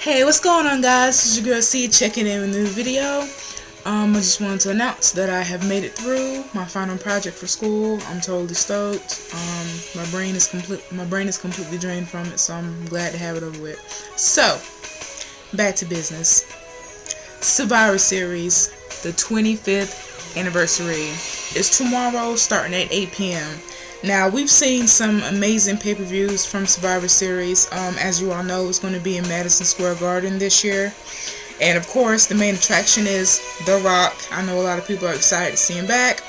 Hey, what's going on, guys? This is your girl C checking in with a new video. I just wanted to announce that I have made it through my final project for school. I'm totally stoked. My brain is completely drained from it, so I'm glad to have it over with. So, back to business. Survivor Series, the 25th anniversary, is tomorrow, starting at 8 p.m. Now, we've seen some amazing pay-per-views from Survivor Series. As you all know, it's going to be in Madison Square Garden this year. And of course, the main attraction is The Rock. I know a lot of people are excited to see him back.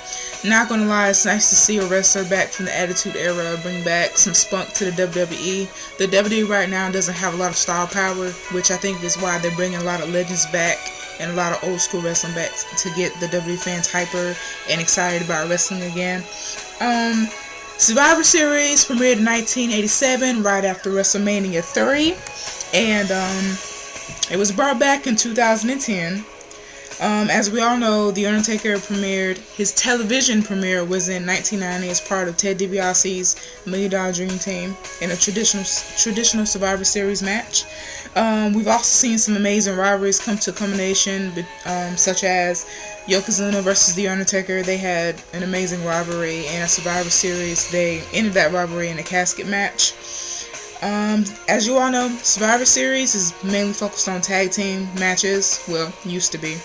Not gonna lie, it's nice to see a wrestler back from the Attitude Era bring back some spunk to the WWE. The WWE right now doesn't have a lot of star power, which I think is why they're bringing a lot of legends back and a lot of old school wrestling back to get the WWE fans hyper and excited about wrestling again. Survivor Series premiered in 1987, right after WrestleMania 3, and it was brought back in 2010. As we all know, The Undertaker premiered, his television premiere was in 1990 as part of Ted DiBiase's $1 Million Dream Team in a traditional Survivor Series match. We've also seen some amazing rivalries come to culmination, such as Yokozuna versus The Undertaker. They had an amazing rivalry in a Survivor Series. They ended that rivalry in a casket match. As you all know, Survivor Series is mainly focused on tag team matches. Well, used to be.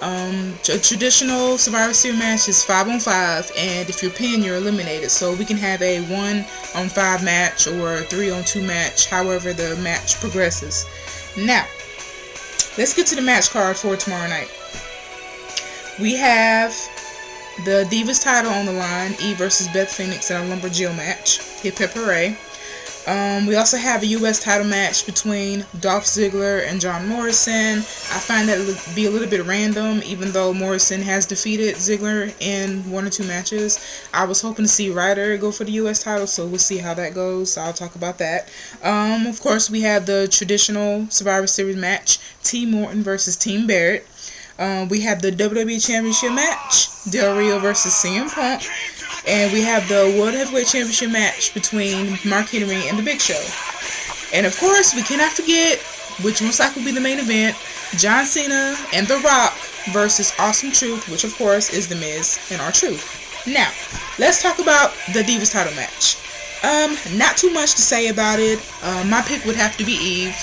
A traditional Survivor Series match is 5-on-5, and if you're pinned, you're eliminated. So we can have a 1-on-5 match or a 3-on-2 match, however the match progresses. Now, let's get to the match card for tomorrow night. We have the Divas title on the line, Eve versus Beth Phoenix in a Lumberjill match. Hip hip hooray. We also have a U.S. title match between Dolph Ziggler and John Morrison. I find that to be a little bit random, even though Morrison has defeated Ziggler in 1 or 2 matches. I was hoping to see Ryder go for the U.S. title, so we'll see how that goes. I'll talk about that. Of course, we have the traditional Survivor Series match, Team Morton versus Team Barrett. We have the WWE Championship match, Del Rio versus CM Punk. And we have the World Heavyweight Championship match between Mark Henry and The Big Show. And of course, we cannot forget, which most likely will be the main event, John Cena and The Rock versus Awesome Truth, which of course is The Miz and R-Truth. Now, let's talk about the Divas title match. Not too much to say about it. My pick would have to be Eve.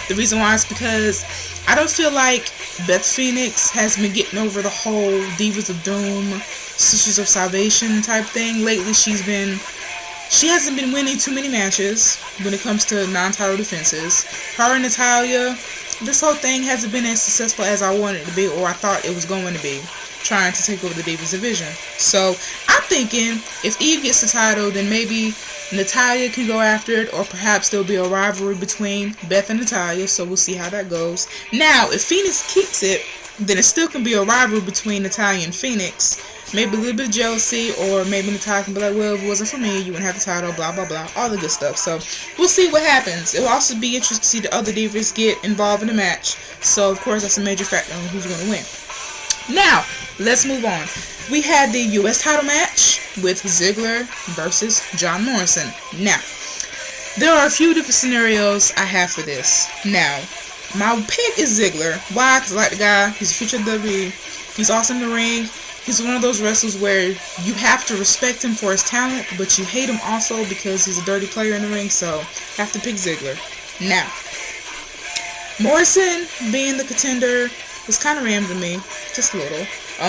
The reason why is because I don't feel like Beth Phoenix has been getting over the whole Divas of Doom, Sisters of Salvation type thing. Lately she hasn't been winning too many matches when it comes to non-title defenses. Her and Natalya, this whole thing hasn't been as successful as I wanted it to be, or I thought it was going to be, trying to take over the Divas division. So I'm thinking if Eve gets the title, then maybe Natalya can go after it, or perhaps there'll be a rivalry between Beth and Natalya, so we'll see how that goes. Now, if Phoenix keeps it, then it still can be a rivalry between Natalya and Phoenix. Maybe a little bit of jealousy, or maybe Natalya can be like, well, if it wasn't for me, you wouldn't have the title, blah, blah, blah, all the good stuff. So, we'll see what happens. It'll also be interesting to see the other Divas get involved in the match. So, of course, that's a major factor on who's going to win. Now, let's move on. We had the U.S. title match with Ziggler versus John Morrison. Now, there are a few different scenarios I have for this. Now, my pick is Ziggler. Why? Because I like the guy. He's a future WWE. He's awesome in the ring. He's one of those wrestlers where you have to respect him for his talent, but you hate him also because he's a dirty player in the ring, so I have to pick Ziggler. Now, Morrison being the contender was kind of random to me, just a little.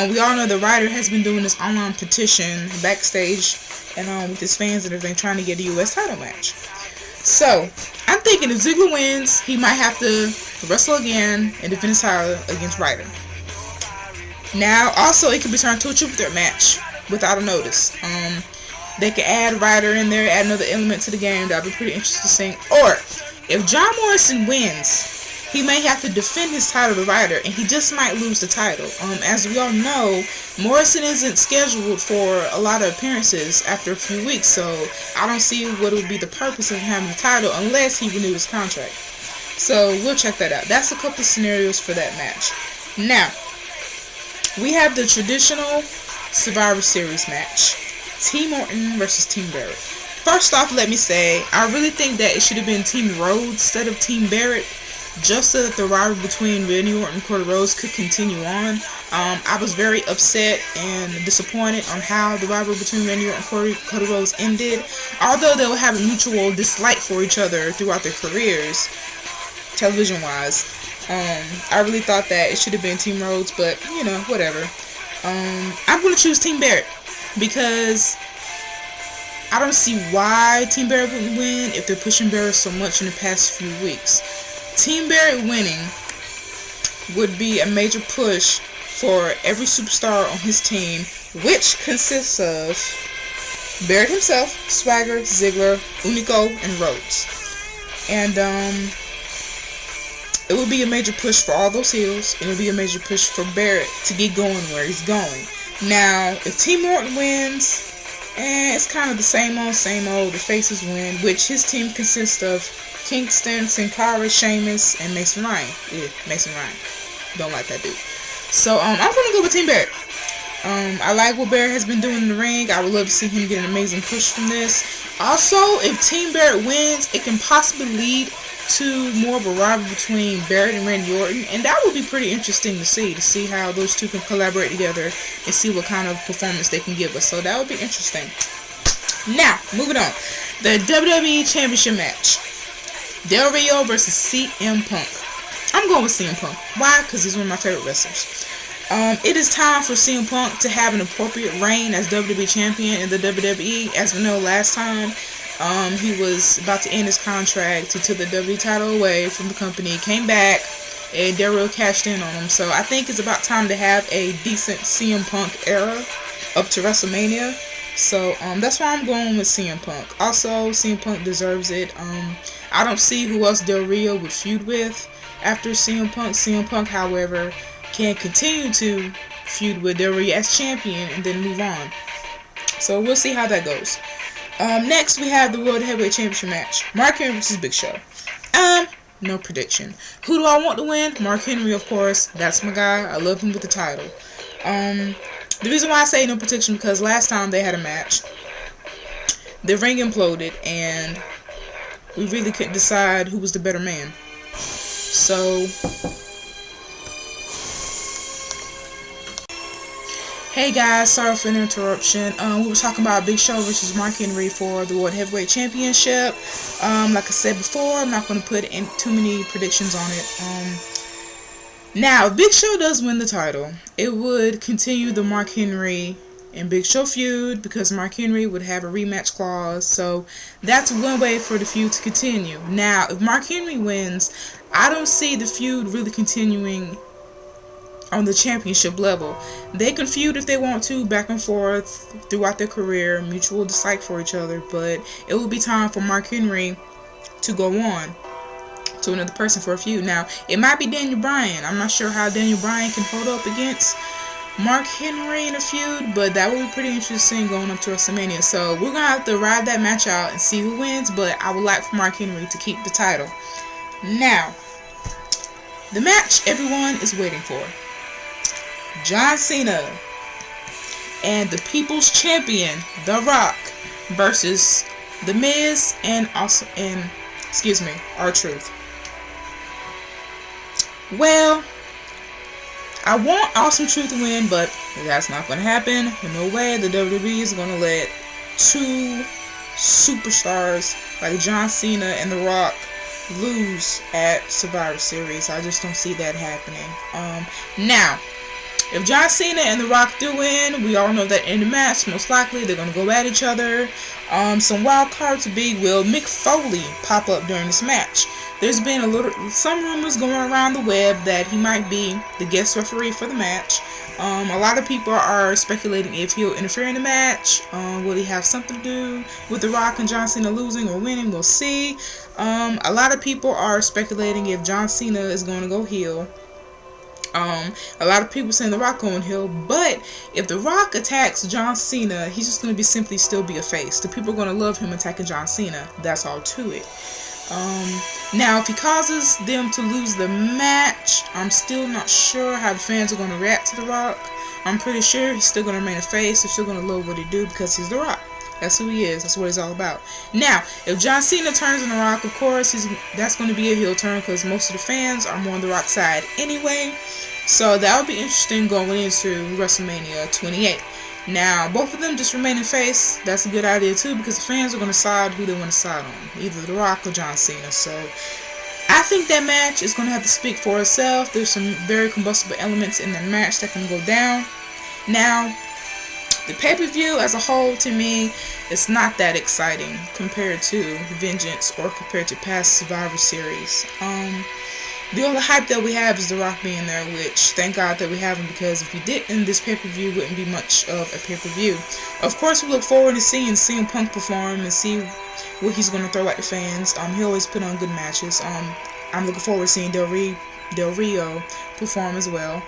We all know that Ryder has been doing this online petition backstage and with his fans and everything, trying to get a U.S. title match. So, I'm thinking if Ziggler wins, he might have to wrestle again and defend his title against Ryder. Now, also, it could be turned to a triple threat match without a notice. They could add Ryder in there, add another element to the game. That would be pretty interesting to see. Or, if John Morrison wins, he may have to defend his title to Ryder, and he just might lose the title. As we all know, Morrison isn't scheduled for a lot of appearances after a few weeks, so I don't see what would be the purpose of having the title unless he renews his contract. So, we'll check that out. That's a couple of scenarios for that match. Now, we have the traditional Survivor Series match. Team Morton versus Team Barrett. First off, let me say, I really think that it should have been Team Rhodes instead of Team Barrett. just so that the rivalry between Randy Orton and Cody Rhodes could continue on. I was very upset and disappointed on how the rivalry between Randy Orton and Cody Rhodes ended. Although they will have a mutual dislike for each other throughout their careers, television-wise, I really thought that it should have been Team Rhodes, but, you know, whatever. I'm going to choose Team Barrett because I don't see why Team Barrett wouldn't win if they're pushing Barrett so much in the past few weeks. Team Barrett winning would be a major push for every superstar on his team, which consists of Barrett himself, Swagger, Ziggler, Unico, and Rhodes. And it would be a major push for all those heels, and it would be a major push for Barrett to get going where he's going. Now, if Team Orton wins, it's kind of the same old, the faces win, which his team consists of Kingston, Sin Cara, Sheamus, and Mason Ryan. Yeah, Mason Ryan. Don't like that dude. So, I'm going to go with Team Barrett. I like what Barrett has been doing in the ring. I would love to see him get an amazing push from this. Also, if Team Barrett wins, it can possibly lead to more of a rivalry between Barrett and Randy Orton, and that would be pretty interesting to see how those two can collaborate together and see what kind of performance they can give us. So that would be interesting. Now, moving on. The WWE Championship match. Del Rio versus CM Punk. I'm going with CM Punk. Why? Because he's one of my favorite wrestlers. It is time for CM Punk to have an appropriate reign as WWE Champion in the WWE. As we know, last time he was about to end his contract. He took the WWE title away from the company, came back, and Del Rio cashed in on him. So I think it's about time to have a decent CM Punk era up to WrestleMania. So that's why I'm going with CM Punk. Also, CM Punk deserves it. I don't see who else Del Rio would feud with after CM Punk. CM Punk, however, can continue to feud with Del Rio as champion and then move on. So we'll see how that goes. Next, we have the World Heavyweight Championship match. Mark Henry versus Big Show. No prediction. Who do I want to win? Mark Henry, of course. That's my guy. I love him with the title. The reason why I say no prediction because last time they had a match, the ring imploded and we really couldn't decide who was the better man. So, hey guys, sorry for the interruption. We were talking about Big Show versus Mark Henry for the World Heavyweight Championship. Like I said before, I'm not going to put in too many predictions on it. Now, if Big Show does win the title, it would continue the Mark Henry and Big Show feud because Mark Henry would have a rematch clause. So that's one way for the feud to continue. Now, if Mark Henry wins, I don't see the feud really continuing on the championship level. They can feud if they want to, back and forth throughout their career, mutual dislike for each other, but it will be time for Mark Henry to go on to another person for a feud. Now, it might be Daniel Bryan. I'm not sure how Daniel Bryan can hold up against Mark Henry in a feud, but that would be pretty interesting going up to WrestleMania. So we're going to have to ride that match out and see who wins, but I would like for Mark Henry to keep the title. Now, the match everyone is waiting for. John Cena and the People's Champion, The Rock, versus The Miz and R-Truth. Well, I want Awesome Truth to win, but that's not going to happen. No way the WWE is going to let two superstars like John Cena and The Rock lose at Survivor Series. I just don't see that happening. Now, if John Cena and The Rock do win, we all know that in the match, most likely they're going to go at each other. Some wild cards would be, will Mick Foley pop up during this match? There's been some rumors going around the web that he might be the guest referee for the match. A lot of people are speculating if he'll interfere in the match. Will he have something to do with The Rock and John Cena losing or winning? We'll see. A lot of people are speculating if John Cena is going to go heel. A lot of people saying The Rock going heel, but if The Rock attacks John Cena, he's just going to simply still be a face. The people are going to love him attacking John Cena. That's all to it. Now, if he causes them to lose the match, I'm still not sure how the fans are going to react to The Rock. I'm pretty sure he's still going to remain a face. They're still going to love what he do because he's The Rock. That's who he is. That's what he's all about. Now, if John Cena turns on The Rock, of course, that's going to be a heel turn because most of the fans are more on The Rock's side anyway. So that would be interesting going into WrestleMania 28. Now, both of them just remaining face, that's a good idea too because the fans are going to decide who they want to side on, either The Rock or John Cena. So I think that match is going to have to speak for itself. There's some very combustible elements in that match that can go down. Now, the pay-per-view as a whole, to me, it's not that exciting compared to Vengeance or compared to past Survivor Series. The only hype that we have is The Rock being there, which thank God that we have him, because if he didn't, this pay-per-view wouldn't be much of a pay-per-view. Of course, we look forward to seeing CM Punk perform and see what he's going to throw at the fans. He always put on good matches. I'm looking forward to seeing Del Rio perform as well.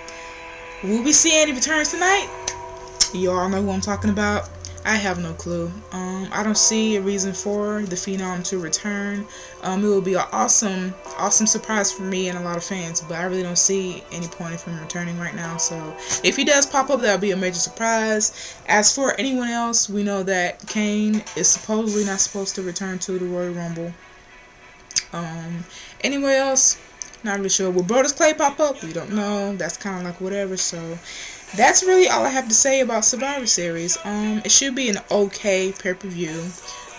Will we see any returns tonight? You all know who I'm talking about. I have no clue. I don't see a reason for the Phenom to return. It will be an awesome surprise for me and a lot of fans, but I really don't see any point of him returning right now. So if he does pop up, that would be a major surprise. As for anyone else, we know that Kane is supposedly not supposed to return to the Royal Rumble. Anywhere else? Not really sure. Will Brodus Clay pop up? We don't know. That's kind of like whatever. So that's really all I have to say about Survivor Series. It should be an okay pay-per-view.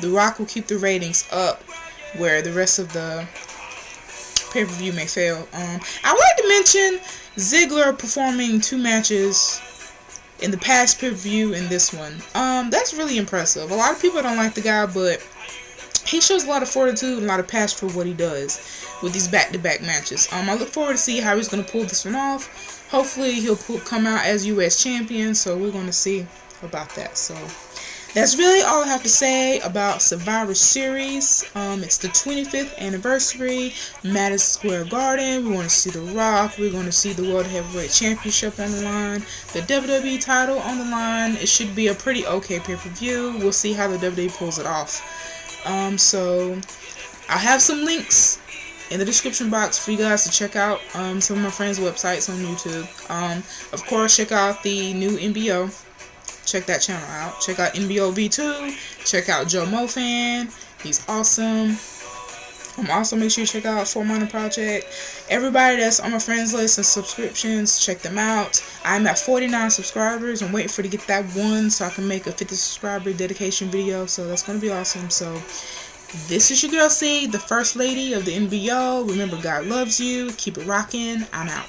The Rock will keep the ratings up, where the rest of the pay-per-view may fail. I would like to mention Ziggler performing 2 matches in the past pay-per-view and this one. That's really impressive. A lot of people don't like the guy, but he shows a lot of fortitude and a lot of passion for what he does with these back-to-back matches. I look forward to see how he's going to pull this one off. Hopefully he'll come out as U.S. champion, so we're going to see about that. So that's really all I have to say about Survivor Series. It's the 25th anniversary, Madison Square Garden. We want to see The Rock. We're going to see the World Heavyweight Championship on the line, the WWE title on the line. It should be a pretty okay pay-per-view. We'll see how the WWE pulls it off. So I have some links in the description box for you guys to check out some of my friends' websites on YouTube. Of course, check out the new NBO. Check that channel out. Check out NBO V2. Check out Joe Mofan. He's awesome. Also, make sure you check out Four Minor Project. Everybody that's on my friends list and subscriptions, check them out. I'm at 49 subscribers. I'm waiting for to get that 1 so I can make a 50 subscriber dedication video. So that's going to be awesome. So this is your girl C, the First Lady of the NBO. Remember, God loves you. Keep it rocking. I'm out.